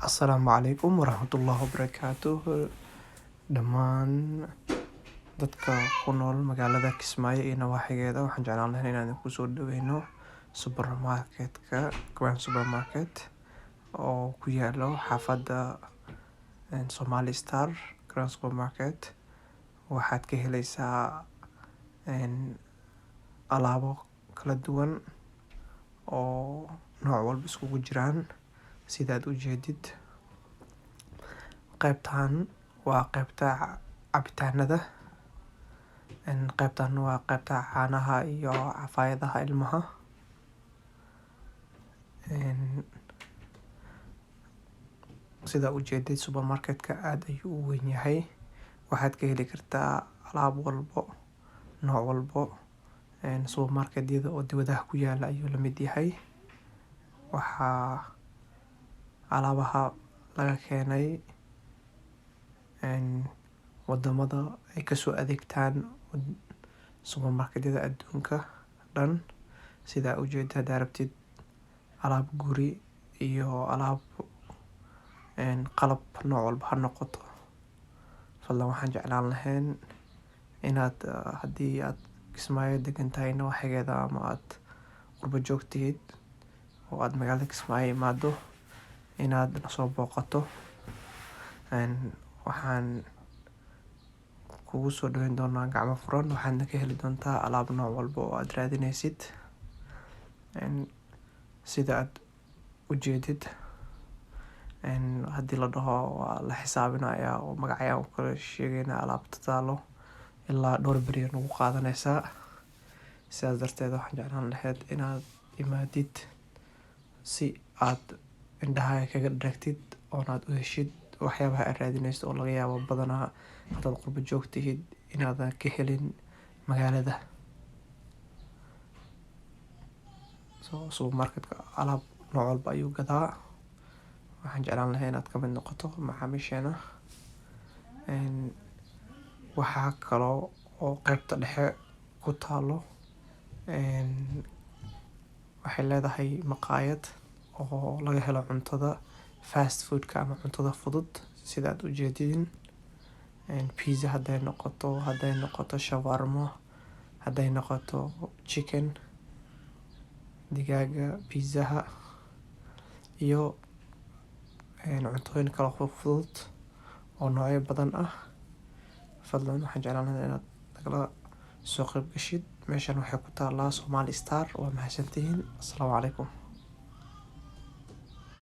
Asalaamu calaykum waraxmatullaahi wabarakaatuh. Dhammaan dadka ku nool magaalada Kismaayo iyo nawaaxigeeda waxaan jeclaan lahaa inaan ku soo dhaweyno supermarket-ka Grand Supermarket oo ku yaalo xaafadda Somali Star. Grand Supermarket waxaad ka helaysaa alaabo kala duwan oo nooc walba iskugu jiraan. Sidaad u jeedid, qaybtan waa qaybta cabitaanada, qaybtan waa qaybta caanaha iyo cafaayadaha ilmaha. Sidaa u jeedid, supermarket-ka aad ayuu u weyn yahay. Waxaad ka heli kartaa alaab walbo, nooc walbo. Supermarket-yada oo dibadaha ku yaala ayuu la mid yahay. Waxaa alaabaha laga keenay wadamada ay kasoo adeegtaan supermarket-yada adduunka dhan. Sidaa u jeedid, haddaad rabtid alaab guri iyo alaab qalab nooc walba ha noqoto, fadlan waxaan jeclaan lahayn inaad haddii aad Kismaayo degan tahay nawaaxigeeda ama aad qurbo joogtid oo aad magaalada Kismaayo imaado inaad soo booqato. Waxaan kugu soo dhaweyn doonaa gacmo furan, waxaadna ka heli doontaa alaab nooc walba oo aad raadinaysid. Sida aad u jeedid, haddii la dhaho waa la xisaabinayaa oo magacayaan u kala sheegaynaa alaabta taalo ilaa dhowr beri nagu qaadanaysaa. Sidaas darteed waxaan jeclaan lahayd inaad imaadid si aad indhaha kaga dharagtid oo aad u heshid waxyaabaha aad raadinaysid oo laga yaabo badanaa hadaad qurbo joogtid inaadan ka helin magaalada. Supermarket-ka alaab nooc walba ayuu gadaa. Waxaan jeclaan lahaa inaad ka mid noqoto macaamiisheena. Waxaa kaloo oo qaybta dhexe ku taalo waxay leedahay maqaayad oo laga helo cuntada fast food-ka ama cuntada fudud. Sidaad u jeedin, pizza hadday noqoto shawarma, hadday noqoto chicken, digaaga, pizza-ha iyo cuntooyin kala fudud oo noocyo badan ah. Fadlan waxaan jeclaan lahaa inaad nagala soo qayb gashid. Meeshan waxay ku taalaa Somali Star. Waa mahadsantihiin. Assalaamu calaykum.